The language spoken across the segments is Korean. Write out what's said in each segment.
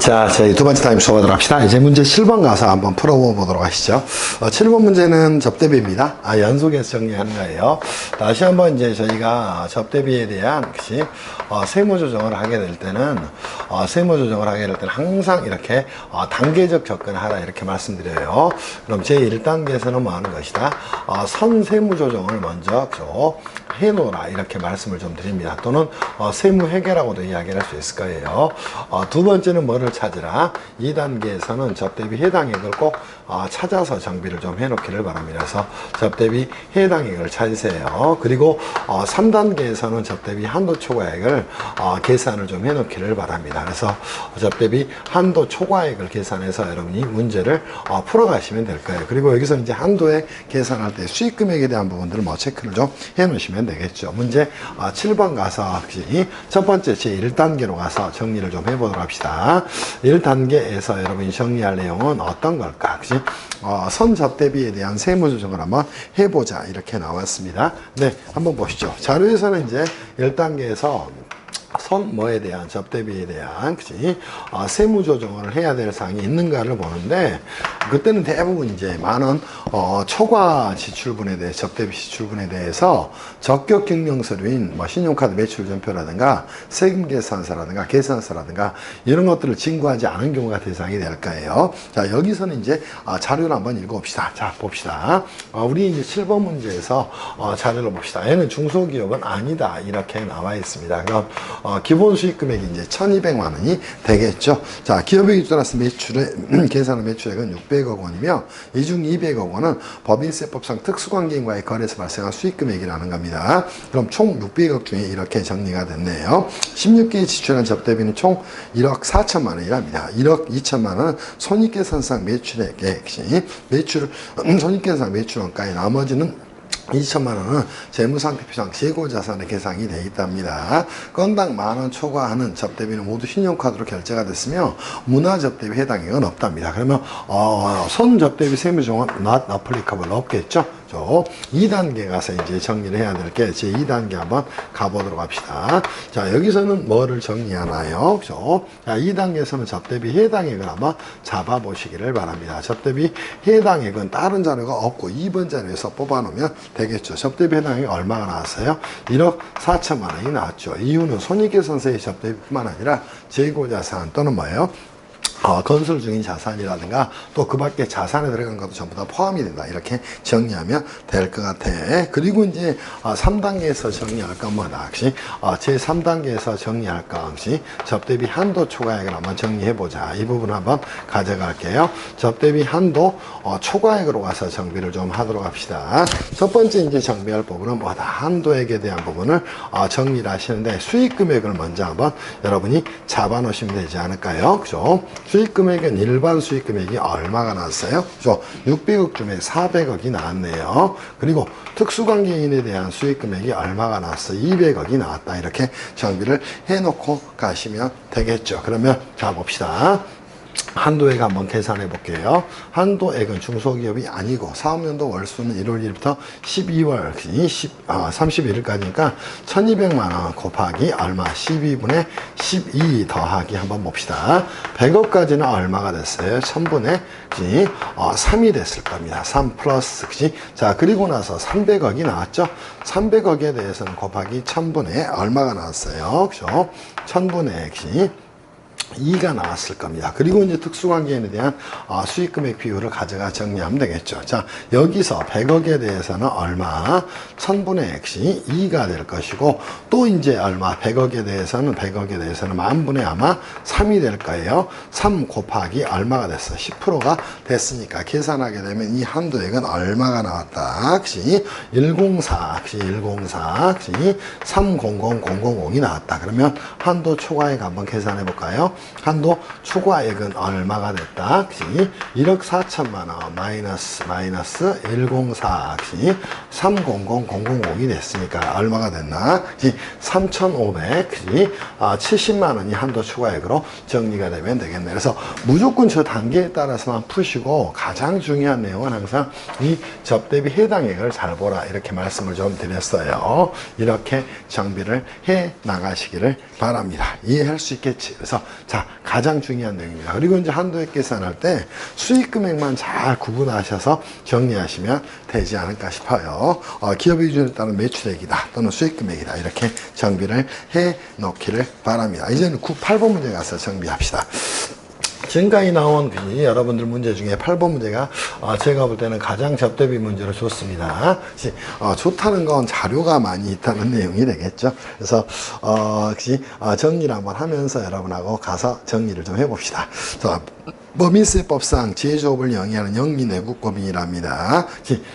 자, 저희 두 번째 타임 수업하도록 합시다. 이제 문제 7번 가서 한번 풀어보도록 하시죠. 7번 문제는 접대비입니다. 연속해서 정리하는 거예요. 다시 한번 이제 저희가 접대비에 대한 세무 조정을 하게 될 때는 항상 이렇게 단계적 접근을 하라 이렇게 말씀드려요. 그럼 제 1단계에서는 뭐 하는 것이다? 선세무 조정을 먼저 해놓으라 이렇게 말씀을 좀 드립니다. 또는 세무 회계라고도 이야기를 할 수 있을 거예요. 두 번째는 뭐를 찾으라? 2단계에서는 접대비 해당액을 꼭 찾아서 정비를 좀 해놓기를 바랍니다. 그래서 접대비 해당액을 찾으세요. 그리고 3단계에서는 접대비 한도 초과액을 계산을 좀 해놓기를 바랍니다. 그래서 접대비 한도 초과액을 계산해서 여러분이 문제를 풀어가시면 될 거예요. 그리고 여기서 이제 한도액 계산할 때 수익금액에 대한 부분들을 뭐 체크를 좀 해놓으시면 되겠죠. 문제 7번 가서 첫 번째 제 1단계로 가서 정리를 좀 해보도록 합시다. 1단계에서 여러분이 정리할 내용은 어떤 걸까? 선접대비에 대한 세무조정을 한번 해보자 이렇게 나왔습니다. 네, 한번 보시죠. 자료에서는 이제 1단계에서 선뭐에 대한 접대비에 대한 세무조정을 해야 될 사항이 있는가를 보는데, 그때는 대부분 이제 많은 초과 지출분에 대해 접대비 지출분에 대해서 적격 경영서류인 신용카드 매출 전표라든가 세금 계산서라든가 계산서라든가 이런 것들을 진구하지 않은 경우가 대상이 될 거예요. 자, 여기서는 이제 자료를 한번 읽어봅시다. 자, 봅시다. 우리 이제 7번 문제에서 자료를 봅시다. 얘는 중소기업은 아니다 이렇게 나와 있습니다. 그럼 기본 수익 금액이 이제 1,200만 원이 되겠죠. 자, 기업액에 따라서 매출의 계산한 매출액은 600억 원이며 이 중 200억 원은 법인세법상 특수관계인과의 거래에서 발생한 수익 금액이라는 겁니다. 그럼 총 600억 중에 이렇게 정리가 됐네요. 16개의 지출한 접대비는 총 1억 4천만 원이랍니다. 1억 2천만 원은 손익계산상 매출액의 손익계산 매출원가에 나머지는 2천만 원은 재무상태표상 재고자산의 계상이 되어 있답니다. 건당 만원 초과하는 접대비는 모두 신용카드로 결제가 됐으며 문화접대비 해당액은 없답니다. 그러면 손접대비 세무조정은 not applicable 없겠죠? 2단계 가서 이제 정리를 해야 될 게 제 2단계 한번 가보도록 합시다. 자, 여기서는 뭐를 정리하나요? 자, 2단계에서는 접대비 해당액을 한번 잡아보시기를 바랍니다. 접대비 해당액은 다른 자료가 없고 2번 자료에서 뽑아놓으면 되겠죠. 접대비 해당액이 얼마가 나왔어요? 1억 4천만 원이 나왔죠. 이유는 손익계산서의 접대비뿐만 아니라 재고자산 또는 뭐예요? 건설 중인 자산이라든가 또 그 밖에 자산에 들어간 것도 전부 다 포함이 된다. 이렇게 정리하면 될 것 같아. 그리고 이제 3단계에서 정리할 건 뭐다? 제 3단계에서 정리할 건 접대비 한도 초과액을 한번 정리해보자. 이 부분 한번 가져갈게요. 접대비 한도 초과액으로 가서 정비를 좀 하도록 합시다. 첫 번째 이제 정비할 부분은 뭐다? 한도액에 대한 부분을 정리를 하시는데 수익금액을 먼저 한번 여러분이 잡아 놓으시면 되지 않을까요? 그죠? 수익금액은 일반 수익금액이 얼마가 나왔어요? 600억 중에 400억이 나왔네요. 그리고 특수관계인에 대한 수익금액이 얼마가 나왔어? 200억이 나왔다. 이렇게 정비를 해놓고 가시면 되겠죠. 그러면 자 봅시다. 한도액 한번 계산해 볼게요. 한도액은 중소기업이 아니고 사업연도 월수는 1월 1일부터 12월 31일까지니까 1,200만 원 곱하기 얼마? 12분의 12 더하기 한번 봅시다. 100억까지는 얼마가 됐어요? 1000분의 3이 됐을 겁니다. 3 플러스 자, 그리고 나서 300억이 나왔죠. 300억에 대해서는 곱하기 1000분의 얼마가 나왔어요? 그죠? 1000분의 2가 나왔을 겁니다. 그리고 이제 특수관계인에 대한 수익금액 비율을 가져가 정리하면 되겠죠. 자, 여기서 100억에 대해서는 얼마? 1000분의 x이 2가 될 것이고, 또 이제 얼마? 100억에 대해서는 만분의 아마 3이 될 거예요. 3 곱하기 얼마가 됐어? 10%가 됐으니까 계산하게 되면 이 한도액은 얼마가 나왔다? 104, 300000이 나왔다. 그러면 한도 초과액 한번 계산해 볼까요? 한도 초과액은 얼마가 됐다? 1억 4천만 원 마이너스 104 300000이 됐으니까 얼마가 됐나? 3,500 70만 원이 한도 초과액으로 정리가 되면 되겠네. 그래서 무조건 저 단계에 따라서만 푸시고 가장 중요한 내용은 항상 이 접대비 해당액을 잘 보라 이렇게 말씀을 좀 드렸어요. 이렇게 정비를 해 나가시기를 바랍니다. 이해할 수 있겠지? 그래서 자, 가장 중요한 내용입니다. 그리고 이제 한도액 계산할 때 수익 금액만 잘 구분하셔서 정리하시면 되지 않을까 싶어요. 기업의 기준에 따른 매출액이다 또는 수익 금액이다 이렇게 정비를 해 놓기를 바랍니다. 이제는 8번 문제 가서 정비합시다. 지금까지 나온 여러분들 문제 중에 8번 문제가 제가 볼 때는 가장 접대비 문제로 좋습니다. 좋다는 건 자료가 많이 있다는 내용이 되겠죠. 그래서 정리를 한번 하면서 여러분하고 가서 정리를 좀 해봅시다. 자, 법인세법상 제조업을 영위하는 영리내국법인이랍니다.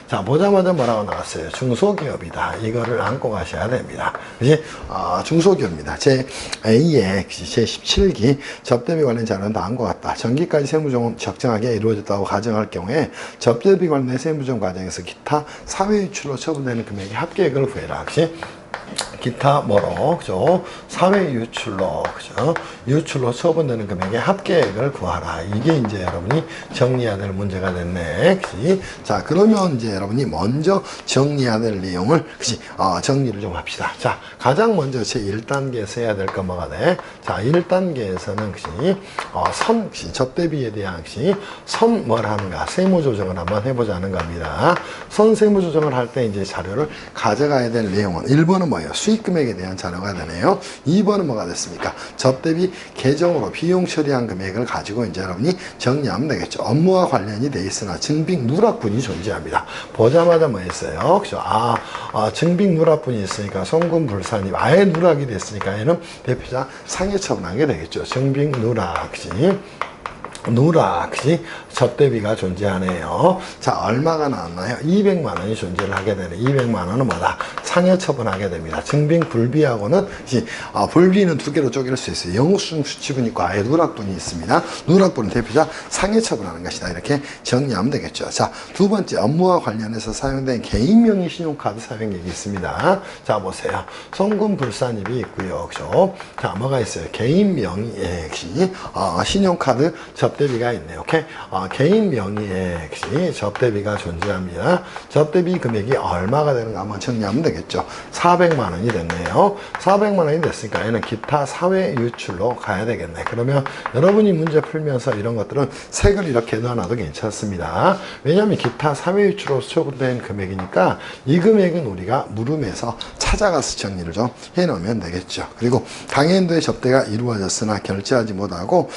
자, 보자마자 뭐라고 나왔어요? 중소기업이다. 이거를 안고 가셔야 됩니다. 그지? 중소기업입니다. 제2의 제17기 접대비 관련 자료는 다 안고 갔다. 전기까지 세무조정 적정하게 이루어졌다고 가정할 경우에 접대비 관련 세무조정 과정에서 기타 사회유출로 처분되는 금액의 합계액을 구해라. 그지? 기타 뭐로 그죠? 사회 유출로 그죠? 유출로 처분되는 금액의 합계액을 구하라. 이게 이제 여러분이 정리해야 될 문제가 됐네. 그치? 자, 그러면 이제 여러분이 먼저 정리해야 될 내용을 그치? 정리를 좀 합시다. 자, 가장 먼저 제 1단계에서 해야 될 건 뭐가 돼? 자, 1단계에서는 그치? 접대비에 대한 그치? 선 뭘 하는가? 세무 조정을 한번 해보자는 겁니다. 선 세무 조정을 할 때 이제 자료를 가져가야 될 내용은 1번은 뭐예요? 수익 금액에 대한 자료가 되네요. 2번은 뭐가 됐습니까? 접대비 계정으로 비용 처리한 금액을 가지고 이제 여러분이 정리하면 되겠죠. 업무와 관련이 돼 있으나 증빙 누락분이 존재합니다. 보자마자 뭐 했어요? 그죠? 증빙 누락분이 있으니까 송금 불산이 아예 누락이 됐으니까 얘는 대표자 상해 처분하게 되겠죠. 증빙 누락, 그지? 누락, 그지? 접대비가 존재하네요. 자, 얼마가 나왔나요? 200만 원이 존재를 하게 되네. 200만 원은 뭐다? 상해 처분하게 됩니다. 증빙 불비하고는, 불비는 두 개로 쪼갤 수 있어요. 영수증 수취분이 있고 아예 누락분이 있습니다. 누락분은 대표자 상해 처분하는 것이다. 이렇게 정리하면 되겠죠. 자, 두 번째, 업무와 관련해서 사용된 개인 명의 신용카드 사용액이 있습니다. 자, 보세요. 송금 불산입이 있고요. 그죠? 자, 뭐가 있어요? 개인 명의 신용카드 접대비가 있네요. 오케이? 개인 명의의 접대비가 존재합니다. 접대비 금액이 얼마가 되는가 한번 정리하면 되겠죠. 400만 원이 됐네요. 400만 원이 됐으니까 얘는 기타 사회 유출로 가야 되겠네. 그러면 여러분이 문제 풀면서 이런 것들은 색을 이렇게 넣어놔도 괜찮습니다. 왜냐하면 기타 사회 유출로 처분된 금액이니까 이 금액은 우리가 물음에서 찾아가서 정리를 좀 해놓으면 되겠죠. 그리고 당해인도의 접대가 이루어졌으나 결제하지 못하고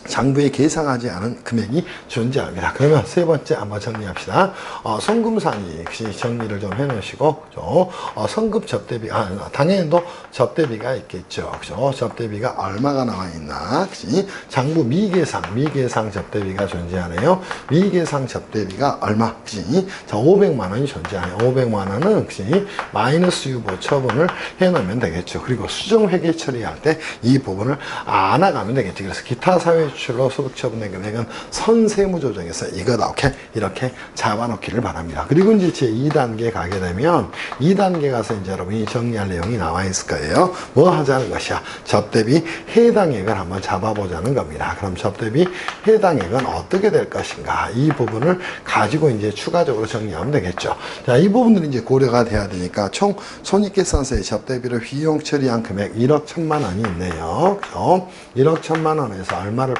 장부에 계상하지 않은 금액이 존재합니다. 그러면 세 번째 한번 정리합시다. 송금산이 역시 정리를 좀 해놓으시고, 그죠? 성급 접대비, 당연히도 접대비가 있겠죠. 그죠? 접대비가 얼마가 나와 있나? 그치? 장부 미계상 접대비가 존재하네요. 미계상 접대비가 얼마? 그치? 자, 500만 원이 존재하네요. 500만 원은, 그치? 마이너스 유보 처분을 해놓으면 되겠죠. 그리고 수정회계 처리할 때 이 부분을 안아가면 되겠죠. 그래서 기타 사회 출로 소득 처분의 금액은 선세무조정에서 이거다. 이렇게 잡아놓기를 바랍니다. 그리고 이제 제 2단계 가게 되면 2단계 가서 이제 여러분이 정리할 내용이 나와 있을 거예요. 뭐 하자는 것이야? 접대비 해당액을 한번 잡아보자는 겁니다. 그럼 접대비 해당액은 어떻게 될 것인가? 이 부분을 가지고 이제 추가적으로 정리하면 되겠죠. 자, 이 부분들이 이제 고려가 돼야 되니까 총 손익계산서의 접대비를 비용 처리한 금액 1억 1천만 원이 있네요. 그죠? 1억 1천만 원에서 얼마를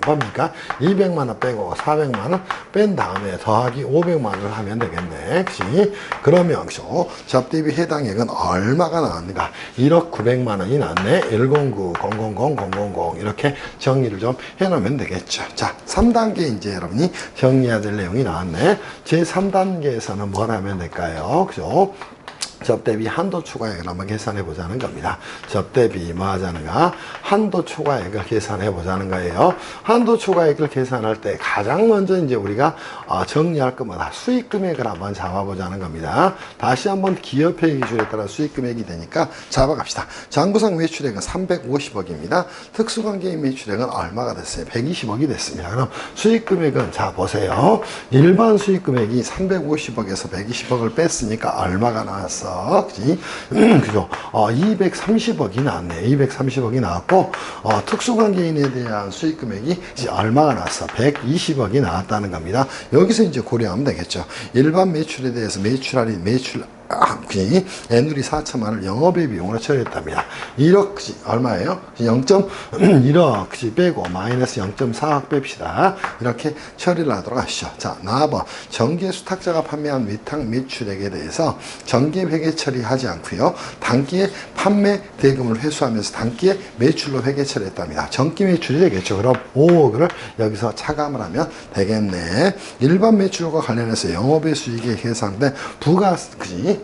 뭡니까? 200만 원 빼고 400만 원 뺀 다음에 더하기 500만 원을 하면 되겠네. 그치? 그러면 그죠? 접대비 해당액은 얼마가 나왔는가? 1억 900만 원이 나왔네. 109, 000, 000 이렇게 정리를 좀 해놓으면 되겠죠. 자, 3단계 이제 여러분이 정리해야 될 내용이 나왔네. 제 3단계에서는 뭘 하면 될까요? 그죠? 접대비 한도 초과액을 한번 계산해 보자는 겁니다. 접대비 뭐 하자는가? 한도 초과액을 계산해 보자는 거예요. 한도 초과액을 계산할 때 가장 먼저 이제 우리가 정리할 것마다 수익 금액을 한번 잡아보자는 겁니다. 다시 한번 기업회계 기준에 따라 수익 금액이 되니까 잡아갑시다. 장부상 매출액은 350억입니다. 특수관계인 매출액은 얼마가 됐어요? 120억이 됐습니다. 그럼 수익 금액은 자 보세요. 일반 수익 금액이 350억에서 120억을 뺐으니까 얼마가 나왔어? 그지? 그죠? 230억이 나왔네. 230억이 나왔고, 특수관계인에 대한 수익 금액이 이제 얼마가 나왔어? 120억이 나왔다는 겁니다. 여기서 이제 고려하면 되겠죠. 일반 매출에 대해서 매출 할인, 매출 애누리 4천만 원을 영업의 비용으로 처리했답니다. 1억 얼마예요? 0.1억 빼고 마이너스 0.4억 뺍시다. 이렇게 처리를 하도록 하시죠. 자, 나와봐. 정기의 수탁자가 판매한 위탁 매출액에 대해서 정기의 회계 처리하지 않고요. 단기의 판매 대금을 회수하면서 단기의 매출로 회계 처리했답니다. 정기 매출이 되겠죠. 그럼 5억을 여기서 차감을 하면 되겠네. 일반 매출과 관련해서 영업의 수익에 계산된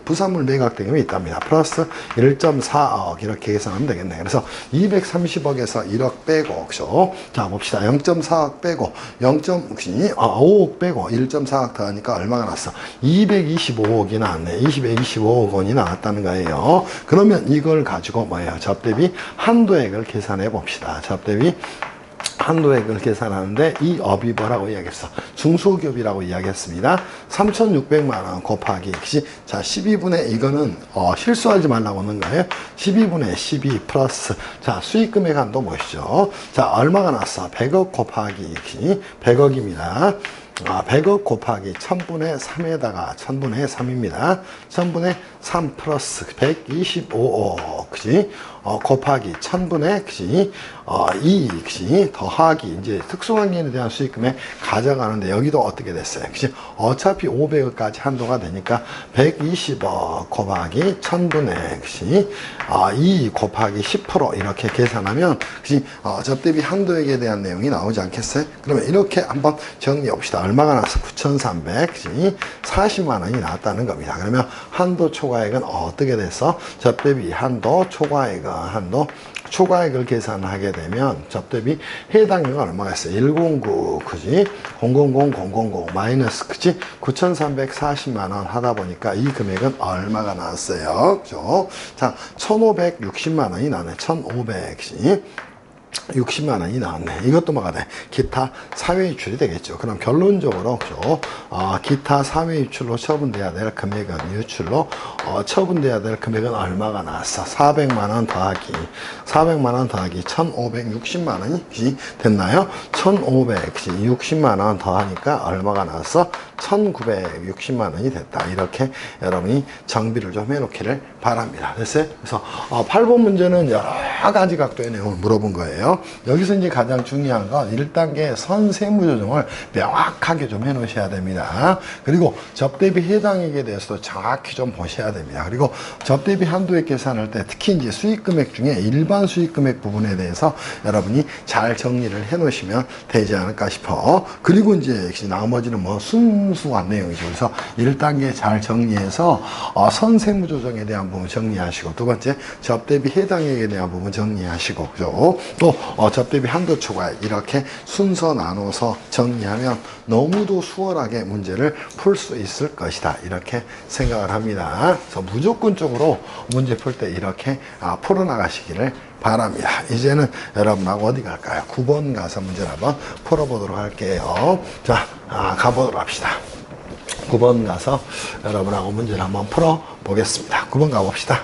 부산물 매각 대금이 있답니다. 플러스 1.4억 이렇게 계산하면 되겠네. 그래서 230억에서 1억 빼고 그죠? 자 봅시다. 0.4억 빼고 5억 빼고 1.4억 더하니까 얼마가 났어? 225억이 나왔네. 225억 원이 나왔다는 거예요. 그러면 이걸 가지고 뭐예요? 접대비 한도액을 계산해 봅시다. 접대비 한도액을 계산하는데 이 업이 뭐라고 이야기했어? 중소기업이라고 이야기했습니다. 3,600만 원 곱하기 자 12분의 이거는 실수하지 말라고 하는 거예요. 12분의 12 플러스 자 수익금액 한도 뭐시죠? 자 얼마가 났어? 100억 곱하기 100억입니다. 100억 곱하기 1000분의 3에다가 1000분의 3입니다. 1000분의 3 플러스 125억, 그지? 곱하기 1000분의, 그지? 2, 그지? 더하기, 이제 특수관계인에 대한 수익금에 가져가는데 여기도 어떻게 됐어요? 그지? 어차피 500억까지 한도가 되니까 120억 곱하기 1000분의, 그지? 2 곱하기 10% 이렇게 계산하면, 그지? 접대비 한도액에 대한 내용이 나오지 않겠어요? 그러면 이렇게 한번 정리해 봅시다. 얼마가 나왔어? 9,300, 그지? 40만 원이 나왔다는 겁니다. 그러면 한도 초과액은 어떻게 됐어? 접대비 한도 초과액을 계산하게 되면 접대비 해당료가 얼마가 있어요? 109, 그지? 000 마이너스, 그지? 9,340만 원 하다 보니까 이 금액은 얼마가 나왔어요? 그죠? 자, 1,560만 원이 나네. 1,500, 그지? 60만 원이 나왔네. 이것도 뭐가 돼? 기타 사회유출이 되겠죠. 그럼 결론적으로 그죠? 기타 사회유출로 처분돼야 될 금액은 유출로 처분돼야 될 금액은 얼마가 나왔어? 400만 원 더하기 1,560만 원이 됐나요? 1,560만 원 더하니까 얼마가 나왔어? 1,960만 원이 됐다. 이렇게 여러분이 정비를 좀 해놓기를 바랍니다. 됐어요? 그래서 8번 문제는 여러 가지 각도의 내용을 물어본 거예요. 여기서 이제 가장 중요한 건 1단계 선세무조정을 명확하게 좀 해놓으셔야 됩니다. 그리고 접대비 해당액에 대해서도 정확히 좀 보셔야 됩니다. 그리고 접대비 한도액 계산할 때 특히 이제 수익금액 중에 일반 수익금액 부분에 대해서 여러분이 잘 정리를 해놓으시면 되지 않을까 싶어. 그리고 이제 나머지는 뭐 순수한 내용이죠. 그래서 1단계 잘 정리해서 선세무조정에 대한 부분 정리하시고, 두 번째 접대비 해당액에 대한 부분 정리하시고, 그죠? 또 접대비 한도 초과액 이렇게 순서 나눠서 정리하면 너무도 수월하게 문제를 풀 수 있을 것이다. 이렇게 생각을 합니다. 그래서 무조건적으로 문제 풀 때 이렇게 풀어나가시기를 바랍니다. 이제는 여러분하고 어디 갈까요? 9번 가서 문제를 한번 풀어보도록 할게요. 자, 가보도록 합시다. 9번 가서 여러분하고 문제를 한번 풀어보겠습니다. 9번 가봅시다.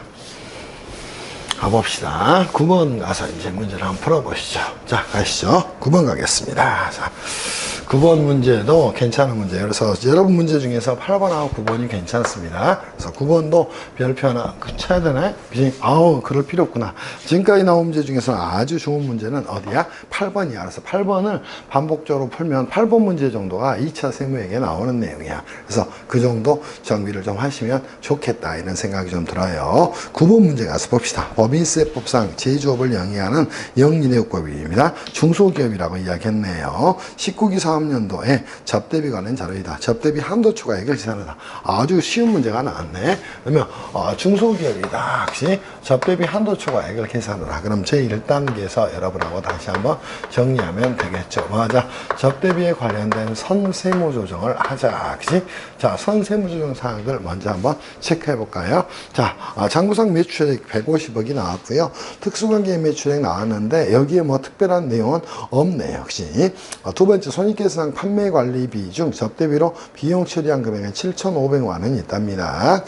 9번 가서 이제 문제를 한번 풀어보시죠. 자, 가시죠. 9번 가겠습니다. 자, 9번 문제도 괜찮은 문제예요. 그래서 여러분 문제 중에서 8번하고 9번이 괜찮습니다. 그래서 9번도 별표 하나 쳐야 되나요? 그럴 필요 없구나. 지금까지 나온 문제 중에서 아주 좋은 문제는 어디야? 8번이야. 그래서 8번을 반복적으로 풀면 8번 문제 정도가 2차 세무액에 나오는 내용이야. 그래서 그 정도 정비를 좀 하시면 좋겠다. 이런 생각이 좀 들어요. 9번 문제 가서 봅시다. 법인세법상 제조업을 영위하는 영리내역법입니다. 중소기업이라고 이야기했네요. 19기 사업년도에 접대비 관련 자료이다. 접대비 한도 초과액을 계산하다. 아주 쉬운 문제가 나왔네. 그러면 중소기업이다. 혹시 접대비 한도 초과액을 계산하라. 그럼 제1단계에서 여러분하고 다시 한번 정리하면 되겠죠. 맞아. 접대비에 관련된 선세무조정을 하자. 그치? 자, 선세무조정 사항들 먼저 한번 체크해 볼까요? 자, 장부상 매출액 150억이 나왔고요. 특수관계 매출액 나왔는데 여기에 뭐 특별한 내용은 없네요. 역시. 두 번째 손익계산 판매관리비 중 접대비로 비용 처리한 금액은 7,500만 원이 있답니다.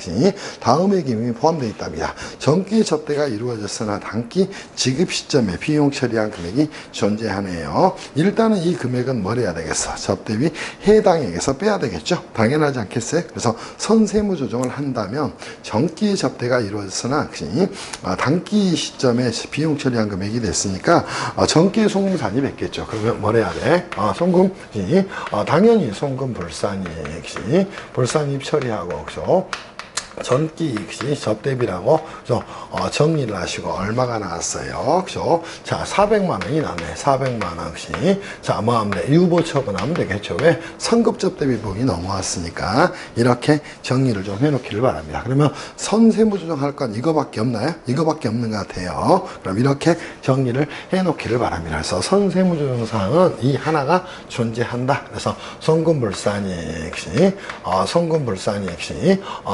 다음의 기금이 포함되어 있답니다. 정기 접대가 이루어졌으나 단기 지급 시점에 비용 처리한 금액이 존재하네요. 일단은 이 금액은 뭘 해야 되겠어? 접대비 해당액에서 빼야 되겠죠? 당연하지 않겠어요? 그래서 선세무 조정을 한다면 전기 접대가 이루어졌으나 단기 시점에 비용 처리한 금액이 됐으니까 전기 송금산이 겠죠. 그러면 뭘 해야 돼? 송금이 당연히 송금 불산입 처리하고 그죠? 전기 접대비라고 정리를 하시고 얼마가 나왔어요. 그죠? 자, 400만 원이 나네. 400만 원씩. 자, 뭐 하면 돼? 유보 처분하면 되겠죠. 왜? 상급 접대비 부분이 넘어왔으니까 이렇게 정리를 좀 해놓기를 바랍니다. 그러면 선세무 조정할 건 이거밖에 없나요? 이거밖에 없는 것 같아요. 그럼 이렇게 정리를 해놓기를 바랍니다. 그래서 선세무 조정 사항은 이 하나가 존재한다. 그래서 송금불산이익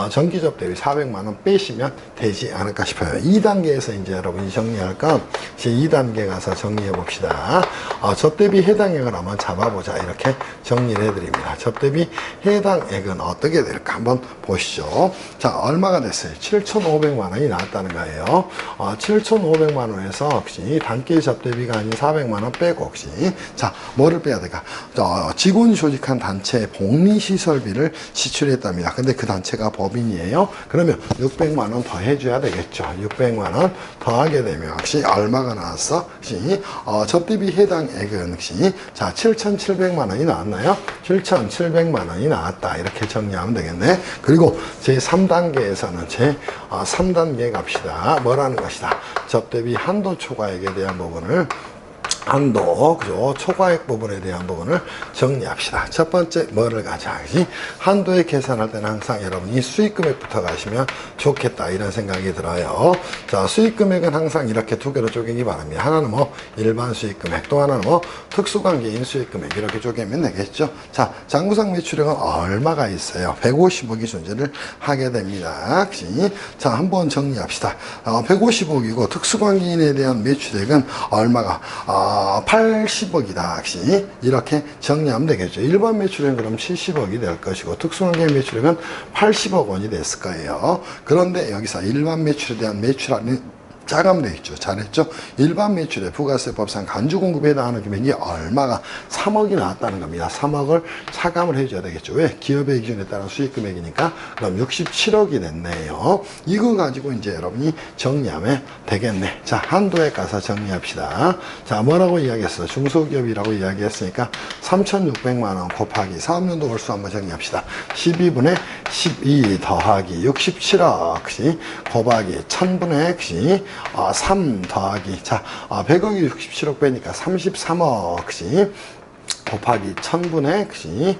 전기 접대비 400만 원 빼시면 되지 않을까 싶어요. 2단계에서 이제 여러분이 정리할 건 이제 2단계 가서 정리해 봅시다. 접대비 해당액을 한번 잡아보자. 이렇게 정리를 해드립니다. 접대비 해당액은 어떻게 될까 한번 보시죠. 자, 얼마가 됐어요? 7,500만 원이 나왔다는 거예요. 7,500만 원에서 혹시 단기 접대비가 아닌 400만 원 빼고 혹시 자, 뭐를 빼야 될까? 직원이 조직한 단체 복리시설비를 지출했답니다. 근데 그 단체가 법인이에요. 그러면 600만 원 더 해줘야 되겠죠. 600만 원 더 하게 되면 혹시 얼마가 나왔어? 혹시 접대비 해당액은 혹시 자 7,700만 원이 나왔나요? 7,700만 원이 나왔다. 이렇게 정리하면 되겠네. 그리고 제 3단계에서는 제 3단계 갑시다. 뭐라는 것이다? 접대비 한도 초과액에 대한 부분을 한도, 그죠? 초과액 부분에 대한 부분을 정리합시다. 첫 번째, 뭐를 가자. 한도에 계산할 때는 항상 여러분이 수익금액부터 가시면 좋겠다. 이런 생각이 들어요. 자, 수익금액은 항상 이렇게 두 개로 쪼개기 바랍니다. 하나는 뭐, 일반 수익금액, 또 하나는 뭐, 특수관계인 수익금액. 이렇게 쪼개면 되겠죠. 자, 장부상 매출액은 얼마가 있어요? 150억이 존재를 하게 됩니다. 자, 한번 정리합시다. 150억이고, 특수관계인에 대한 매출액은 얼마가, 80억이다. 혹시 이렇게 정리하면 되겠죠. 일반 매출액은 그럼 70억이 될 것이고 특수관계 매출액은 80억 원이 됐을 거예요. 그런데 여기서 일반 매출에 대한 매출하는 짜가면 되겠죠. 잘했죠? 일반 매출에 부가세법상 간주공급에 해당하는 금액이 얼마가 3억이 나왔다는 겁니다. 3억을 차감을 해줘야 되겠죠. 왜? 기업의 기준에 따른 수익금액이니까 그럼 67억이 됐네요. 이거 가지고 이제 여러분이 정리하면 되겠네. 자, 한도에 가서 정리합시다. 자, 뭐라고 이야기했어? 중소기업이라고 이야기했으니까 3,600만 원 곱하기 사업연도 월수 한번 정리합시다. 12분의 12 더하기 67억 곱하기 1000분의 3 더하기 100억이 67억 빼니까 33억씩 곱하기 1000분의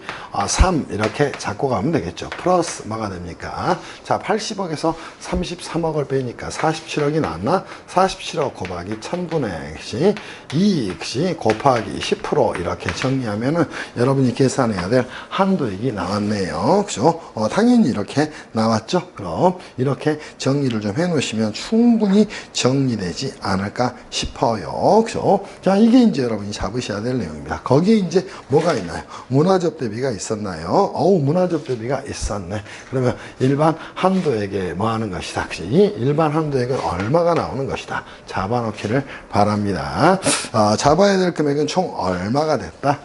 3 이렇게 잡고 가면 되겠죠. 플러스 뭐가 됩니까? 자, 80억에서 33억을 빼니까 47억이 나왔나? 47억 곱하기 1000분의 2 곱하기 10% 이렇게 정리하면은 여러분이 계산해야 될 한도액이 나왔네요. 그죠? 당연히 이렇게 나왔죠. 그럼 이렇게 정리를 좀 해 놓으시면 충분히 정리되지 않을까 싶어요. 그죠? 자, 이게 이제 여러분이 잡으셔야 될 내용입니다. 거기에 이제 뭐가 있나요? 문화접대비가 있었나요? 문화접대비가 있었네. 그러면 일반 한도액에 뭐 하는 것이다? 일반 한도액은 얼마가 나오는 것이다? 잡아놓기를 바랍니다. 잡아야 될 금액은 총 얼마가 됐다?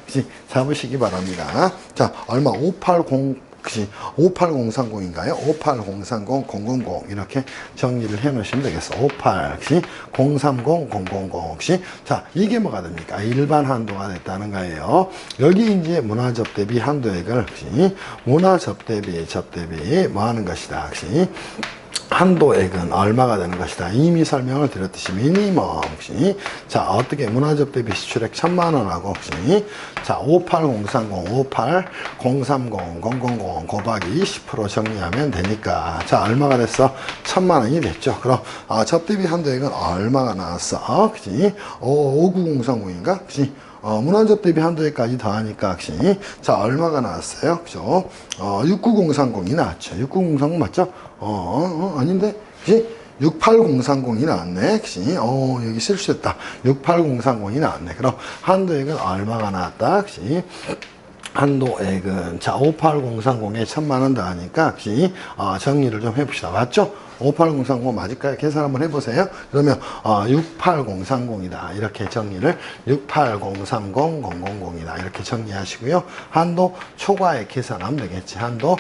잡으시기 바랍니다. 자, 얼마? 58030인가요? 58030 이렇게 정리를 해 놓으시면 되겠어. 58030 혹시 자, 이게 뭐가 됩니까? 일반 한도가 됐다는 거예요. 여기 이제 문화접대비 한도액을 문화접대비 뭐 하는 것이다. 혹시 한도액은 얼마가 되는 것이다. 이미 설명을 드렸듯이 미니멈 혹시 자, 어떻게 문화접대비 시출액 1000만 원하고 혹시 자, 58030 곱하기 10% 정리하면 되니까 자, 얼마가 됐어? 1000만 원이 됐죠. 그럼 접대비 한도액은 얼마가 나왔어? 그치? 59030인가? 그치? 문화접대비 한도액까지 더하니까 혹시 자, 얼마가 나왔어요? 그죠? 69030이 나왔죠. 69030 맞죠? 아닌데? 그치? 68030이 나왔네. 그치? 여기 실수했다. 68030이 나왔네. 그럼 한도액은 얼마가 나왔다? 그치? 한도액은 자, 58030에 1000만 원 더하니까 혹시 정리를 좀 해봅시다. 맞죠? 58030 맞을까요? 계산 한번 해보세요. 그러면 68030이다. 이렇게 정리를 6803000이다. 이렇게 정리하시고요. 한도 초과액 계산하면 되겠지. 한도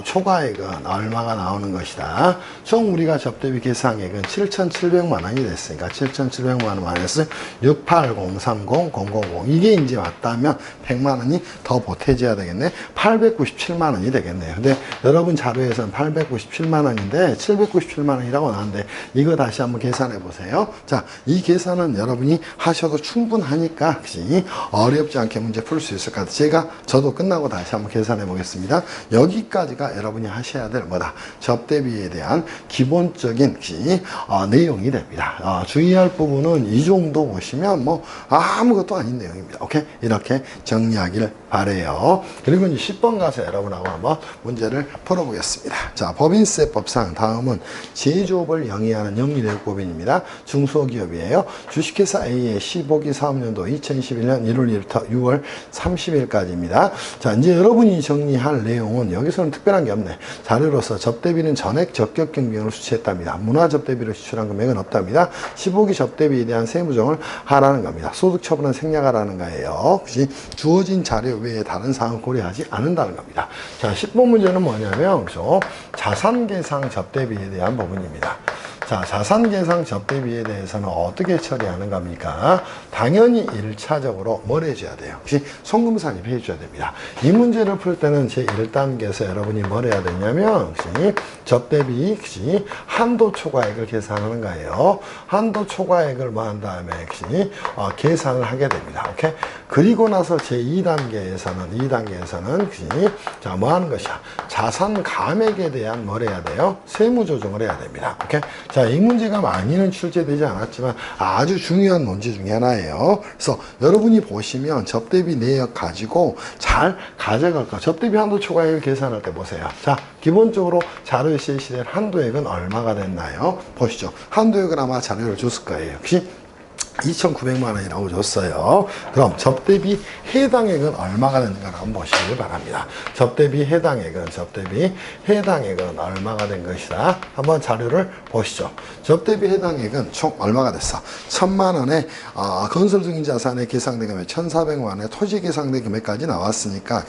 초과액은 얼마가 나오는 것이다. 총 우리가 접대비 계상액은 7,700만 원이 됐으니까 7,700만 원 마이너스 6803000 이게 이제 왔다면 100만 원이 더 보태져야 되겠네. 897만 원이 되겠네요. 근데 여러분 자료에서는 897만 원인데 797만 원이라고 나왔는데 이거 다시 한번 계산해 보세요. 자, 이 계산은 여러분이 하셔도 충분하니까 그치? 어렵지 않게 문제 풀 수 있을 것 같아요. 저도 끝나고 다시 한번 계산해 보겠습니다. 여기까지가 여러분이 하셔야 될 뭐다? 접대비에 대한 기본적인 내용이 됩니다. 주의할 부분은 이 정도 보시면 뭐 아무것도 아닌 내용입니다. 오케이? 이렇게 정리하기를 바래요. 그리고 이제 10번 가서 여러분하고 한번 문제를 풀어보겠습니다. 자, 법인세법상 다음은 제조업을 영위하는 영리대법인입니다. 중소기업이에요. 주식회사 A의 15기 사업년도 2021년 1월 1일부터 6월 30일까지입니다. 자, 이제 여러분이 정리할 내용은 여기서는 특별한 게 없네. 자료로서 접대비는 전액 적격 경비용을 수취했답니다. 문화 접대비로 지출한 금액은 없답니다. 15기 접대비에 대한 세무정을 하라는 겁니다. 소득 처분은 생략하라는 거예요. 혹시 주어진 자료 외에 다른 사항을 고려하지 않는다는 겁니다. 자, 10번 문제는 뭐냐면 자산계상 접대비에 대한 부분입니다. 자, 자산계상 접대비에 대해서는 어떻게 처리하는 겁니까? 당연히 1차적으로 뭘 해줘야 돼요? 혹시 송금산입 해줘야 됩니다. 이 문제를 풀 때는 제1단계에서 여러분이 뭘 해야 되냐면 혹시 접대비 혹시 한도 초과액을 계산하는 거예요. 한도 초과액을 뭐 한 다음에 혹시 계산을 하게 됩니다. 오케이? 그리고 나서 제2단계에서는 혹시 자, 뭐 하는 것이야? 자산 감액에 대한 뭘 해야 돼요? 세무 조정을 해야 됩니다. 오케이? 자, 이 문제가 많이는 출제되지 않았지만 아주 중요한 문제 중에 하나예요. 그래서 여러분이 보시면 접대비 내역 가지고 잘 가져갈 거. 접대비 한도 초과액을 계산할 때 보세요. 자, 기본적으로 자료에 제시된 한도액은 얼마가 됐나요? 보시죠. 한도액은 아마 자료를 줬을 거예요. 역시 2,900만 원이라고 줬어요. 그럼 접대비 해당액은 얼마가 되는가 한번 보시길 바랍니다. 접대비 해당액은 얼마가 된 것이다. 한번 자료를 보시죠. 접대비 해당액은 총 얼마가 됐어? 1,000만 원에 건설 중인 자산의 계상된 금액 1,400만 원에 토지 계상된 금액까지 나왔으니까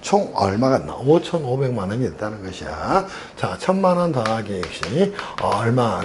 총 얼마가 나? 5,500만 원이 됐다는 것이야. 자, 1,000만 원 더하기 얼마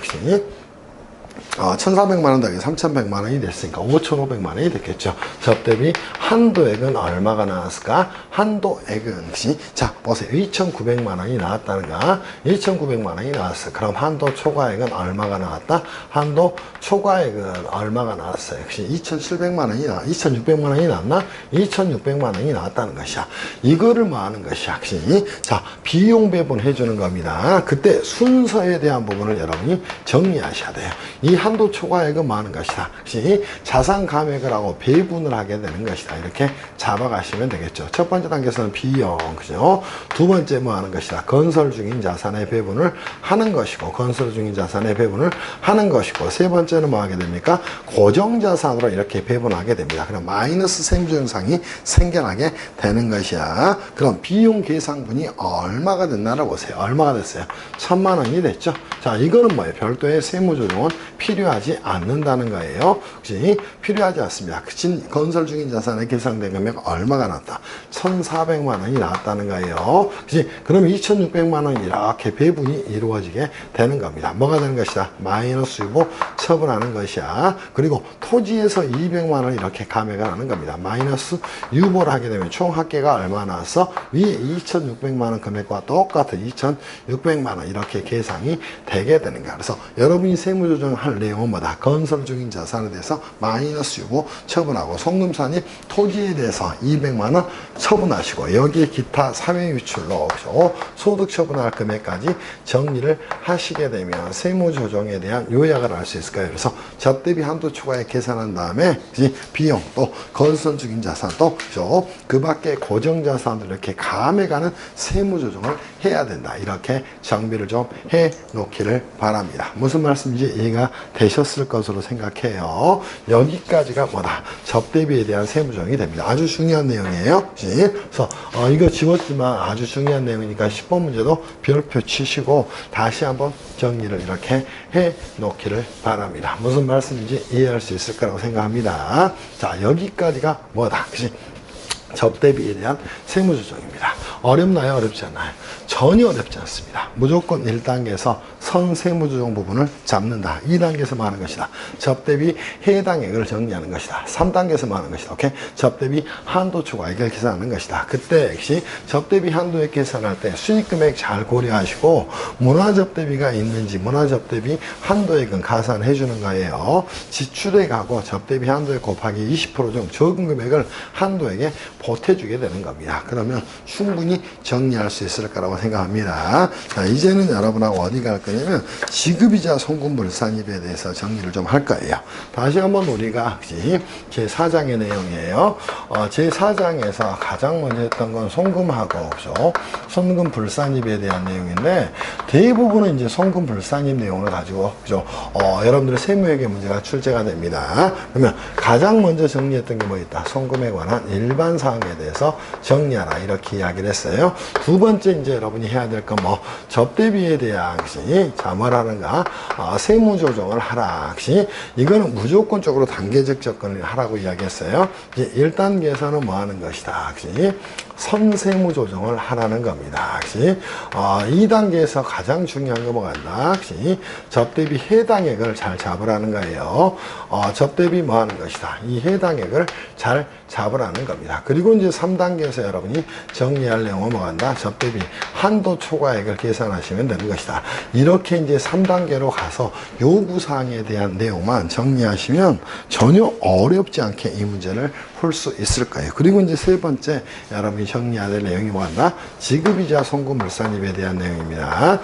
1,400만 원 더하기 3,100만 원이 됐으니까 5,500만 원이 됐겠죠. 접대비 한도액은 얼마가 나왔을까? 한도액은 자, 보세요. 2,900만 원이 나왔다는가? 2,900만 원이 나왔어. 그럼 한도 초과액은 얼마가 나왔다? 한도 초과액은 얼마가 나왔어요? 역시 2,700만 원이 2,600만 원이 나왔나? 2,600만 원이 나왔다는 것이야. 이거를 뭐 하는 것이야? 역시 자, 비용 배분 해주는 겁니다. 그때 순서에 대한 부분을 여러분이 정리하셔야 돼요. 이 한도 초과액은 뭐 하는 것이다? 혹시 자산 감액을 하고 배분을 하게 되는 것이다. 이렇게 잡아가시면 되겠죠. 첫 번째 단계에서는 비용, 그죠? 두 번째 뭐 하는 것이다? 건설 중인 자산의 배분을 하는 것이고, 세 번째는 뭐 하게 됩니까? 고정 자산으로 이렇게 배분하게 됩니다. 그럼 마이너스 세무조정상이 생겨나게 되는 것이야. 그럼 비용 계상분이 얼마가 됐나를 보세요. 얼마가 됐어요? 1,000만 원이 됐죠? 자, 이거는 뭐예요? 별도의 세무조정은 필요하지 않는다는 거예요. 혹시 필요하지 않습니다. 건설 중인 자산의 계상된 금액 얼마가 나왔다? 1,400만 원이 나왔다는 거예요. 그치? 그럼 2,600만 원이 이렇게 배분이 이루어지게 되는 겁니다. 뭐가 되는 것이다? 마이너스 유보 처분하는 것이야. 그리고 토지에서 200만 원 이렇게 감액을 하는 겁니다. 마이너스 유보를 하게 되면 총 합계가 얼마 나왔어? 위에 2,600만 원 금액과 똑같은 2,600만 원 이렇게 계상이 되게 되는 거야. 그래서 여러분이 세무조정할 내용은 뭐다? 건설 중인 자산에 대해서 마이너스 유보 처분하고 송금산입 토지에 대해서 200만 원 처분하시고 여기에 기타 사회유출로 소득 처분할 금액까지 정리를 하시게 되면 세무조정에 대한 요약을 할 수 있을 거예요. 그래서 접대비 한도 초과액 계산한 다음에 비용 또 건설 중인 자산 또 그 밖에 고정 자산을 이렇게 감해가는 세무조정을 해야 된다. 이렇게 정비를 좀 해 놓기를 바랍니다. 무슨 말씀인지 이해가 되셨을 것으로 생각해요. 여기까지가 뭐다? 접대비에 대한 세무조정이 됩니다. 아주 중요한 내용이에요. 그래서 이거 지웠지만 아주 중요한 내용이니까 10번 문제도 별표 치시고 다시 한번 정리를 이렇게 해 놓기를 바랍니다. 무슨 말씀인지 이해할 수 있을 거라고 생각합니다. 자, 여기까지가 뭐다? 그치? 접대비에 대한 세무조정입니다. 어렵나요? 어렵지 않나요? 전혀 어렵지 않습니다. 무조건 1단계에서 선세무조정 부분을 잡는다. 2단계에서 뭐 하는 것이다? 접대비 해당액을 정리하는 것이다. 3단계에서 뭐 하는 것이다? 오케이? 접대비 한도 초과액을 계산하는 것이다. 그때 역시 접대비 한도액 계산할 때 수익금액 잘 고려하시고 문화접대비가 있는지 문화접대비 한도액은 가산해 주는 거예요. 지출액하고 접대비 한도액 곱하기 20% 중 적은 금액을 한도액에 보태주게 되는 겁니다. 그러면 충분히 정리할 수 있을 거라고 생각합니다. 자, 이제는 여러분하고 어디 갈 거냐면 지급이자 송금물산입에 대해서 정리를 좀 할 거예요. 다시 한번 우리가 제4장의 내용이에요. 제4장에서 가장 먼저 했던 건 송금하고 그죠? 송금불산입에 대한 내용인데 대부분은 이제 송금불산입 내용을 가지고 그죠? 여러분들의 세무회계 문제가 출제가 됩니다. 그러면 가장 먼저 정리했던 게 뭐 있다? 송금에 관한 일반 사항에 대해서 정리하라 이렇게 이야기를 했어요. 두 번째 이제 여러분이 해야 될 건 뭐 접대비에 대한 것이 자말하는가 세무조정을 하라. 이거는 무조건적으로 단계적 접근을 하라고 이야기했어요. 이제 1단계에서는 뭐 하는 것이다. 선세무조정을 하라는 겁니다. 2단계에서 가장 중요한 거 뭐가 있나? 접대비 해당액을 잘 잡으라는 거예요. 접대비 뭐 하는 것이다. 이 해당액을 잘 잡으라는 겁니다. 그리고 이제 3단계에서 여러분이 정리할 내용은 뭐가 있나? 접대비 한도 초과액을 계산하시면 되는 것이다. 이렇게 이제 3단계로 가서 요구사항에 대한 내용만 정리하시면 전혀 어렵지 않게 이 문제를 풀 수 있을 거예요. 그리고 이제 세 번째 여러분이 정리해야 될 내용이 뭐였나? 지급이자 송금물산입에 대한 내용입니다.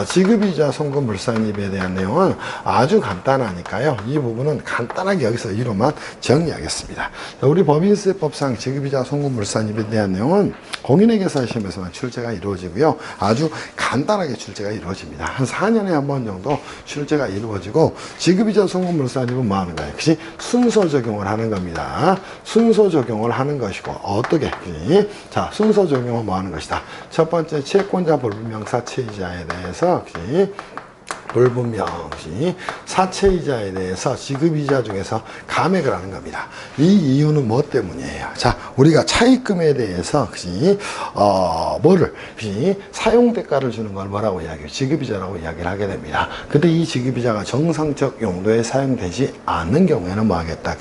지급이자 송금물산입에 대한 내용은 아주 간단하니까요. 이 부분은 간단하게 여기서 이로만 정리하겠습니다. 우리 법인세법상 지급이자 송금물산입에 대한 내용은 공인회계사 시험에서만 출제가 이루어지고요. 아주 간단하게 출제가 이루어집니다. 한 4년에 한 번 정도 출제가 이루어지고 지급이자 송금물산입은 뭐 하는 거예요? 역시 순서 적용을 하는 겁니다. 순서 적용을 하는 것이고 어떻게? 자, 순서 적용은 뭐 하는 것이다. 첫 번째 채권자 불분명 사채이자에 대해서 불분명 사채이자에 대해서 지급이자 중에서 감액을 하는 겁니다. 이 이유는 뭐 때문이에요? 자, 우리가 차입금에 대해서 뭐를 사용대가를 주는 걸 뭐라고 이야기해요? 지급이자라고 이야기를 하게 됩니다. 근데 이 지급이자가 정상적 용도에 사용되지 않는 경우에는 뭐 하겠다?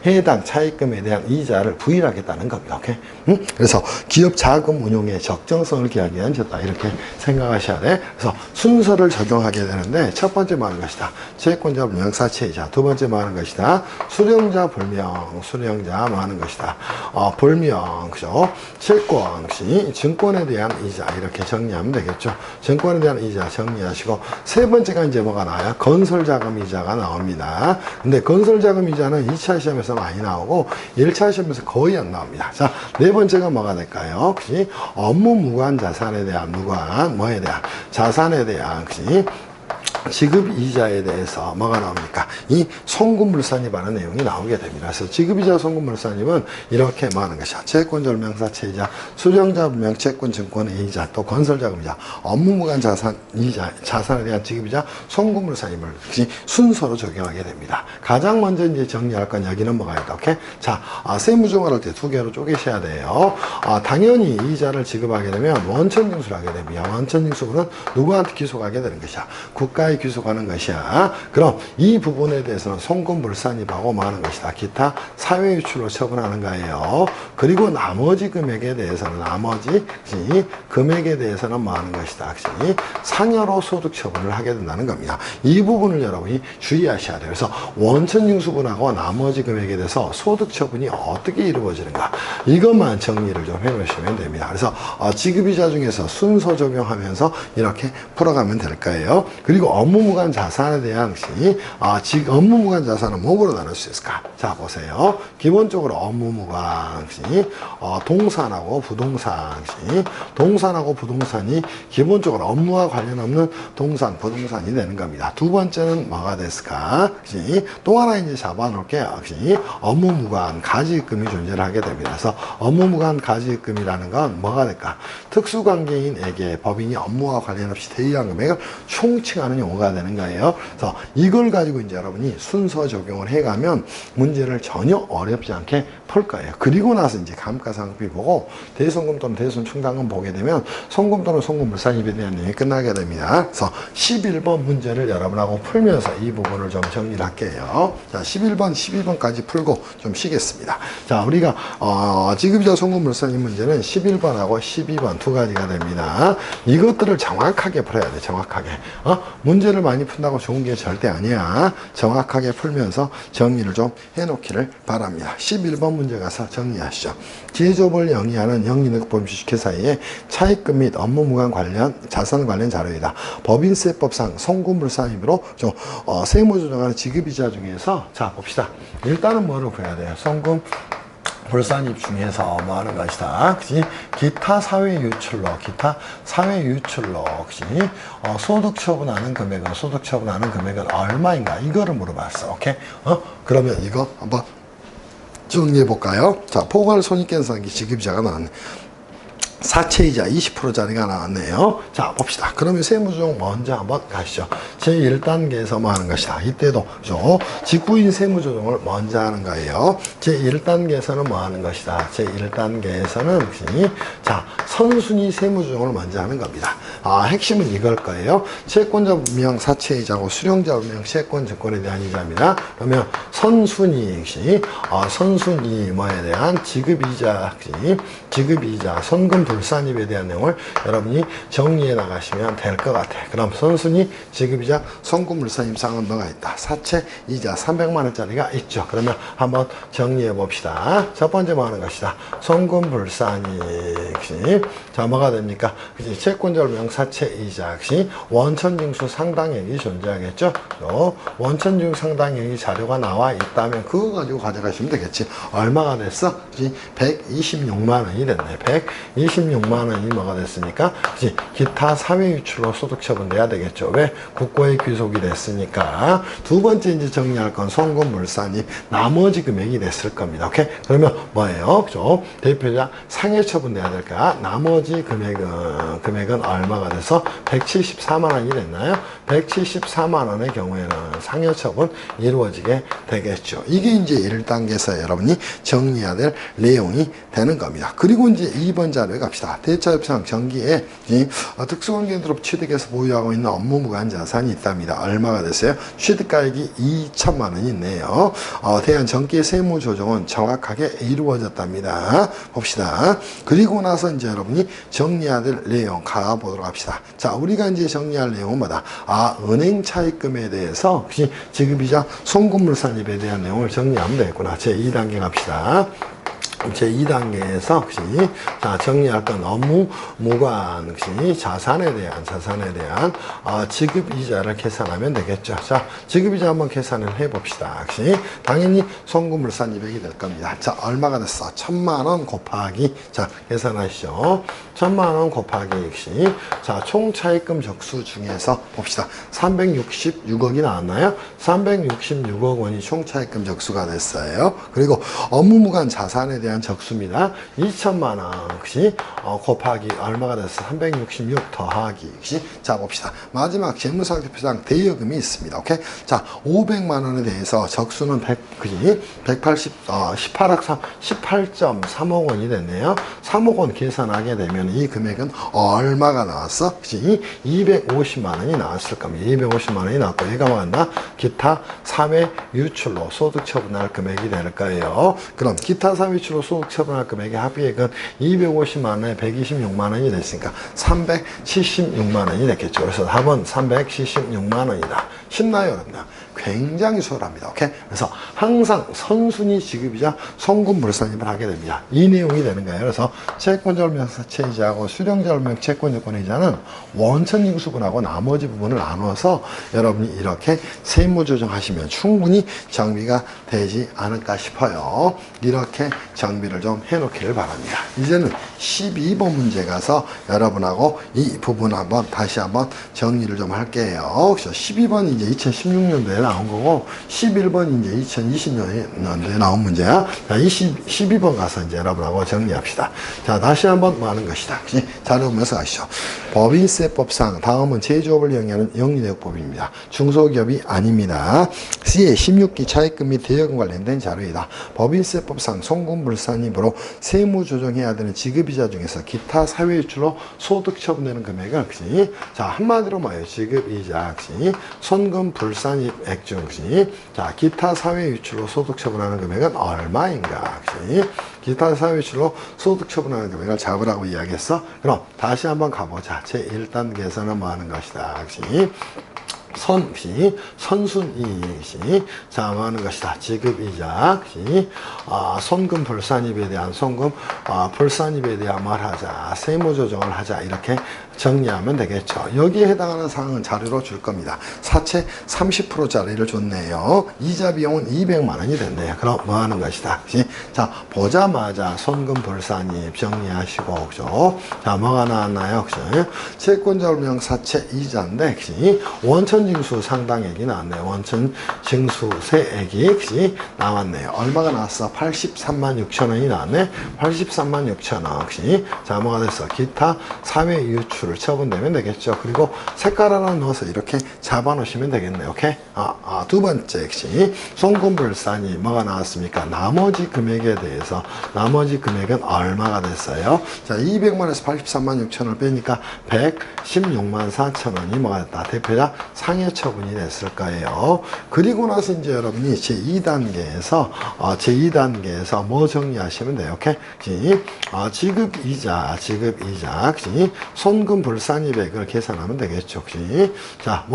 해당 차입금에 대한 이자를 부일하겠다는 겁니다. 오케이? 그래서 기업 자금 운용의 적정성을 기하기 위한 졌다 이렇게 생각하셔야 돼. 그래서 순서를 적용하게 되는 첫 번째 뭐 하는 것이다. 채권자 불명 사채이자. 두 번째 뭐 하는 것이다. 수령자 불명 수령자 뭐 하는 것이다. 불명 그죠. 채권 증권에 대한 이자 이렇게 정리하면 되겠죠. 증권에 대한 이자 정리하시고 세 번째가 이제 뭐가 나와요? 건설자금 이자가 나옵니다. 근데 건설자금 이자는 2차 시험에서 많이 나오고 1차 시험에서 거의 안 나옵니다. 자, 네 번째가 뭐가 될까요? 업무 무관 자산에 대한 뭐에 대한 자산에 대한 지급이자에 대해서 뭐가 나옵니까? 이 송금물산입하는 내용이 나오게 됩니다. 그래서 지급이자 송금물산입은 이렇게 뭐 하는 것이야? 채권절명사채이자, 수령자분명 채권증권의 이자, 또 건설자금이자, 업무무관 자산에 대한 지급이자 송금물산입을 순서로 적용하게 됩니다. 가장 먼저 이제 정리할 건 여기는 뭐가 있다? 오케이? 자, 세무조정을 할 때 두 개로 쪼개셔야 돼요. 당연히 이자를 지급하게 되면 원천징수를 하게 됩니다. 원천징수는 누구한테 귀속하게 되는 것이야? 국가에 귀속하는 것이야. 그럼 이 부분에 대해서는 송금물산입하고 뭐 하는 것이다. 기타 사회유출로 처분하는 거예요. 그리고 나머지 금액에 대해서는 뭐 하는 것이다. 상여로 소득 처분을 하게 된다는 겁니다. 이 부분을 여러분이 주의하셔야 돼요. 그래서 원천징수분하고 나머지 금액에 대해서 소득 처분이 어떻게 이루어지는가 이것만 정리를 좀 해놓으시면 됩니다. 그래서 지급이자 중에서 순서 적용하면서 이렇게 풀어가면 될 거예요. 그리고 업무무관 자산에 대한 업무무관 자산은 뭐로 나눌 수 있을까? 자, 보세요. 기본적으로 업무무관 동산하고 동산하고 부동산이 기본적으로 업무와 관련 없는 동산, 부동산이 되는 겁니다. 두 번째는 뭐가 됐을까? 또 하나 이제 잡아놓을게요. 업무무관 가지입금이 존재를 하게 됩니다. 그래서 업무무관 가지입금이라는 건 뭐가 될까? 특수관계인에게 법인이 업무와 관련 없이 대여한 금액을 총칭하는 용어가 되는 거예요. 그래서 이걸 가지고 이제 여러분이 순서 적용을 해가면 문제를 전혀 어렵지 않게 풀 거예요. 그리고 나서 이제 감가상각비 보고 대손금 또는 대손충당금 보게 되면 손금 또는 손금물산입에 대한 내용이 끝나게 됩니다. 그래서 11번 문제를 여러분하고 풀면서 이 부분을 좀 정리를 할게요. 자, 11번, 12번까지 풀고 좀 쉬겠습니다. 자, 우리가 지급이자 손금물산입 문제는 11번하고 12번 두 가지가 됩니다. 이것들을 정확하게 풀어야 돼. 정확하게. 문제를 많이 푼다고 좋은 게 절대 아니야. 정확하게 풀면서 정리를 좀 해놓기를 바랍니다. 11번 문제 가서 정리하시죠. 제조업을 영위하는 영리능력법 주식회사의 차입금 및 업무무관 관련 자산 관련 자료이다. 법인세법상 손금물산입으로 세무조정하는 지급이자 중에서 자 봅시다. 일단은 뭐를 구해야 돼요? 손금 불산입 중에서 뭐 하는 것이다. 그치? 기타 사회 유출로, 그치? 소득 처분하는 금액은 얼마인가? 이거를 물어봤어. 오케이? 그러면 이거 한번 정리해 볼까요? 자, 포괄 손익계산기 지급이자가 나왔네. 사채이자 20%짜리가 나왔네요. 자, 봅시다. 그러면 세무조정 먼저 한번 가시죠. 제1단계에서 뭐 하는 것이다. 이때도, 그죠? 직구인 세무조정을 먼저 하는 거예요. 제1단계에서는 뭐 하는 것이다. 제1단계에서는, 자, 선순위 세무조정을 먼저 하는 겁니다. 핵심은 이걸 거예요. 채권자 분명 사채이자고 수령자 분명 채권 증권에 대한 이자입니다. 그러면 선순위, 선순위 뭐에 대한 지급이자, 선금 불산입에 대한 내용을 여러분이 정리해 나가시면 될 것 같아. 그럼 선순위 지급이자 손금물산입 상은 뭐가 있다? 사채 이자 300만 원짜리가 있죠. 그러면 한번 정리해 봅시다. 첫 번째 뭐 하는 것이다? 손금불산입. 자, 뭐가 됩니까? 채권자명 사채 이자 원천징수 상당액이 존재하겠죠. 원천징수 상당액이 자료가 나와 있다면 그거 가지고 가져가시면 되겠지. 얼마가 됐어? 126만 원이 됐네. 126만 원이 뭐가 됐습니까? 기타 사회유출로 소득 처분돼야 되겠죠. 왜? 국고에 귀속이 됐으니까. 두 번째 이제 정리할 건 손금물산입 나머지 금액이 됐을 겁니다. 오케이? 그러면 뭐예요? 그죠? 대표자 상해 처분돼야 될까? 나머지 금액은 얼마가 돼서 174만 원이 됐나요? 174만 원의 경우에는 상해 처분 이루어지게 되겠죠. 이게 이제 1단계에서 여러분이 정리해야 될 내용이 되는 겁니다. 그리고 이제 2번 자료에 갑시다. 대차협상 정기에 특수관계인으로 취득해서 보유하고 있는 업무무관 자산이 있답니다. 얼마가 됐어요? 취득가액이 2천만 원이 있네요. 대한 정기 세무조정은 정확하게 이루어졌답니다. 봅시다. 그리고 나서 이제 여러분이 정리해야 될 내용 가보도록 합시다. 자, 우리가 이제 정리할 내용은 뭐다? 은행 차입금에 대해서 지급이자 손금물산입에 대한 내용을 정리하면 되겠구나. 제2단계 갑시다. 제2단계에서 자, 정리할 건 업무 무관 자산에 대한 지급 이자를 계산하면 되겠죠. 자, 지급 이자 한번 계산을 해 봅시다. 당연히 손금물산입액이 될 겁니다. 자, 얼마가 됐어? 1,000만 원 곱하기 자, 계산하시죠. 1,000만 원 곱하기 자, 총 차입금 적수 중에서 봅시다. 366억이 나왔나요? 366억 원이 총 차입금 적수가 됐어요. 그리고 업무 무관 자산에 대한 적수입니다. 2천만 원 곱하기 얼마가 됐어? 366 더하기 자, 봅시다. 마지막 재무상태표상 대여금이 있습니다. 오케이? 자, 500만 원에 대해서 적수는 18.3억 원이 됐네요. 3억 원 계산하게 되면 이 금액은 얼마가 나왔어? 250만 원이 나왔을 겁니다. 250만 원이 나왔고 얘가 뭐였나? 기타 사회 유출로 소득 처분할 금액이 될 거예요. 그럼 기타 사회 유출로 소득 처분할 금액의 합의액은 250만 원에 126만 원이 됐으니까 376만 원이 됐겠죠. 그래서 답은 376만 원이다. 쉽나요? 어렵나요? 굉장히 수월합니다. 오케이? 그래서 항상 선순위 지급이자 송금불산입을 하게 됩니다. 이 내용이 되는 거예요. 그래서 채권절명사채이자하고 수령절명 채권요건이자는 원천징수분하고 나머지 부분을 나누어서 여러분이 이렇게 세무조정하시면 충분히 정비가 되지 않을까 싶어요. 이렇게 정비를 좀 해놓기를 바랍니다. 이제는 12번 문제 가서 여러분하고 이 부분 한번 다시 한번 정리를 좀 할게요. 12번 이제 2016년도에 나온 거고 11번 이제 2020년도에 나온 문제야. 자, 12번 가서 이제 여러분하고 정리합시다. 자, 다시 한번 뭐 하는 것이다. 잘 보면서 가시죠. 법인세법상 다음은 제조업을 영위하는 영리대역법입니다. 중소기업이 아닙니다. C의 16기 차입금 및 대여금 관련된 자료이다. 법인세법상 송금불산입으로 세무조정해야 되는 지급이자 중에서 기타 사회유출로 소득 처분되는 금액은 자, 한마디로 뭐예요? 지급이자 손금불산입액 중 자, 기타 사회유출로 소득 처분하는 금액은 얼마인가? 기타 사회유출로 소득 처분하는 금액을 잡으라고 이야기했어. 그럼 다시 한번 가보자. 제 1단계에서는 뭐 하는 것이다. 선순이익시 자, 뭐 하는 것이다. 지급이자 손금 불산입에 대한 불산입에 대한 뭘 하자. 세무조정을 하자. 이렇게 정리하면 되겠죠. 여기에 해당하는 사항은 자료로 줄 겁니다. 사채 30%짜리를 줬네요. 이자 비용은 200만 원이 됐네요. 그럼 뭐 하는 것이다. 자, 보자마자 손금 불산입 정리하시고, 그죠? 자, 뭐가 나왔나요? 채권절명 사채 이자인데, 원천징수 상당액이 나왔네요. 원천징수세액이 나왔네요. 얼마가 나왔어? 83만 6천 원이 나왔네. 83만 6천 원. 자, 뭐가 됐어? 기타 사회유출을 처분되면 되겠죠. 그리고 색깔 하나 넣어서 이렇게 잡아 놓으시면 되겠네요. 오케이? 두 번째, 송금불산이 뭐가 나왔습니까? 나머지 금액에 대해서, 나머지 금액은 얼마가 됐어요? 자, 200만에서 83만 6천 원을 빼니까 116만 4천 원이 뭐가 됐다? 대표자 상해 처분이 됐을 거예요. 그리고 나서 이제 여러분이 제2단계에서 뭐 정리하시면 돼요. 오케이? 지급이자, 손금불산입액을 계산하면 되겠죠. 자,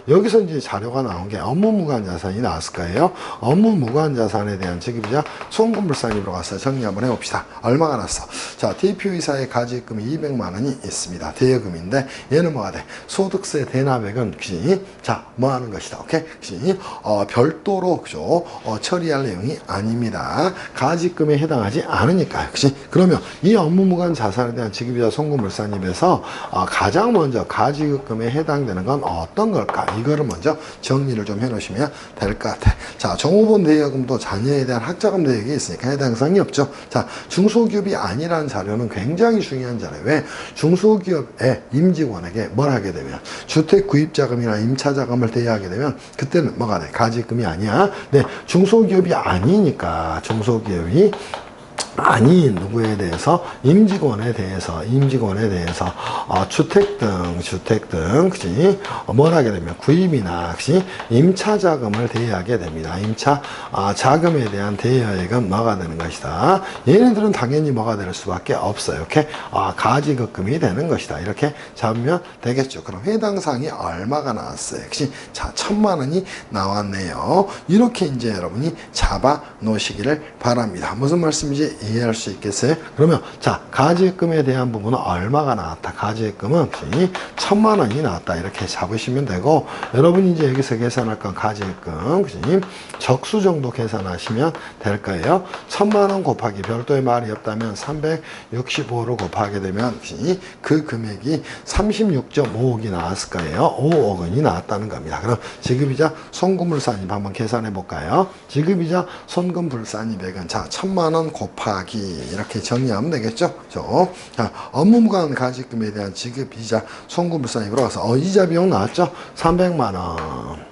여기서 이제 자료가 나온 게 업무무관자산이 나왔을 거예요. 업무무관자산에 대한 지급이자 손금불산입으로 가서 정리 한번 해봅시다. 얼마가 났어? 자, 대표이사의 가지입금이 200만 원이 있습니다. 대여금인데 얘는 뭐가 돼? 소득세 대납액은 자, 뭐 하는 것이다. 오케이? 별도로 처리할 내용이 아닙니다. 가지입금에 해당하지 않으니까요. 그러면 이 업무무관 자산에 대한 지급이자 송금불산입에서 가장 먼저 가지입금에 해당되는 건 어떤 걸까? 이거를 먼저 정리를 좀 해놓으시면 될 것 같아. 자, 종업원 대여금도 자녀에 대한 학자금 대여액이 있으니까 해당 사항이 없죠. 자, 중소기업이 아니라는 자료는 굉장히 중요한 자료예요. 왜? 중소기업의 임직원에게 뭘 하게 되면 주택 구입자금이나 임차자금을 대여하게 되면 그때는 뭐가 돼? 가지입금이 아니야. 네, 중소기업이 아니니까 중소기업이 아닌 누구에 대해서 임직원에 대해서 주택 등 뭘 하게 되면 구입이나 임차 자금을 대여하게 됩니다. 임차 자금에 대한 대여액은 뭐가 되는 것이다. 얘네들은 당연히 뭐가 될 수밖에 없어요. 이렇게 가지급금이 되는 것이다. 이렇게 잡으면 되겠죠. 그럼 해당 사항이 얼마가 나왔어요? 자, 1,000만 원이 나왔네요. 이렇게 이제 여러분이 잡아 놓으시기를 바랍니다. 무슨 말씀인지 이해할 수 있겠어요? 그러면 자, 가지입금에 대한 부분은 얼마가 나왔다. 가지입금은 1,000만 원이 나왔다. 이렇게 잡으시면 되고, 여러분이 이제 여기서 계산할 건 가지입금 적수 정도 계산하시면 될 거예요. 1,000만 원 곱하기 별도의 말이 없다면 365를 곱하게 되면 그 금액이 36.5억이 나왔을 거예요. 5억 원이 나왔다는 겁니다. 그럼 지급이자 손금불산입 한번 계산해 볼까요? 지급이자 손금불산입액은 자, 1,000만 원 곱하기 이렇게 정리하면 되겠죠. 자, 업무무관 가지입금에 대한 지급이자 손금불산입으로 가서 이자 비용 나왔죠. 300만 원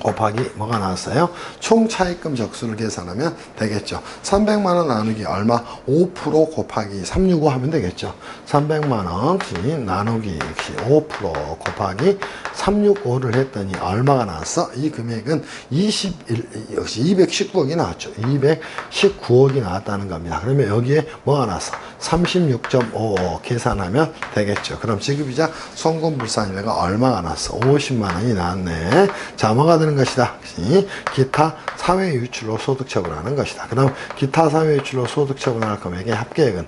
곱하기 뭐가 나왔어요? 총 차입금 적수를 계산하면 되겠죠. 300만 원 나누기 얼마? 5% 곱하기 365 하면 되겠죠. 300만 원 나누기 5% 곱하기 365를 했더니 얼마가 나왔어? 이 금액은 역시 219억이 나왔죠. 219억이 나왔다는 겁니다. 그러면 여기에 뭐가 나왔어? 36.55 계산하면 되겠죠. 그럼 지급이자 손금불산입액은 얼마가 나왔어? 50만 원이 나왔네. 자, 뭐가 되는 것이다. 기타 사회 유출로 소득 처분하는 것이다. 그 다음 기타 사회 유출로 소득 처분할 금액의 합계액은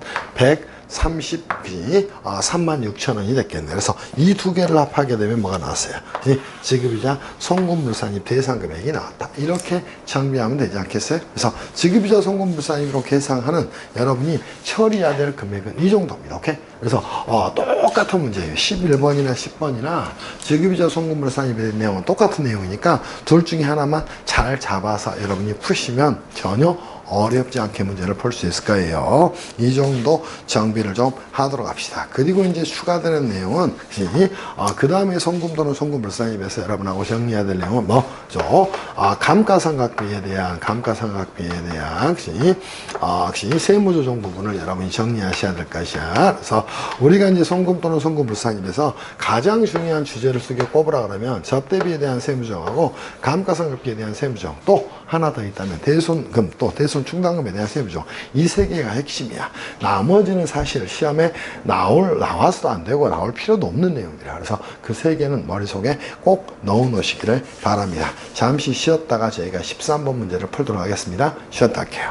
36,000원이 됐겠네. 그래서 이 두 개를 합하게 되면 뭐가 나왔어요? 지급이자 송금물산입 대상금액이 나왔다. 이렇게 정리하면 되지 않겠어요? 그래서 지급이자 송금물산입으로 계상하는 여러분이 처리해야 될 금액은 이 정도입니다. 오케이? 그래서 똑같은 문제예요. 11번이나 10번이나 지급이자 송금물산입에 대한 내용은 똑같은 내용이니까 둘 중에 하나만 잘 잡아서 여러분이 푸시면 전혀 어렵지 않게 문제를 풀 수 있을 거예요. 이 정도 정비를 좀 하도록 합시다. 그리고 이제 추가되는 내용은 그 다음에 송금 또는 송금물산입에서 여러분하고 정리해야 될 내용은 뭐죠? 감가상각비에 대한 세무조정 부분을 여러분이 정리하셔야 될 것이야. 그래서 우리가 이제 송금 또는 송금물산입에서 가장 중요한 주제를 쓰게 꼽으라 그러면 접대비에 대한 세무조정하고 감가상각비에 대한 세무조정, 또 하나 더 있다면 대손금, 또 대손 충당금에 대한 세무조정, 이 세 개가 핵심이야. 나머지는 사실 시험에 나와서도 안 되고 나올 필요도 없는 내용들이야. 그래서 그 세 개는 머릿속에 꼭 넣어 놓으시기를 바랍니다. 잠시 쉬었다가 저희가 13번 문제를 풀도록 하겠습니다. 쉬었다 할게요.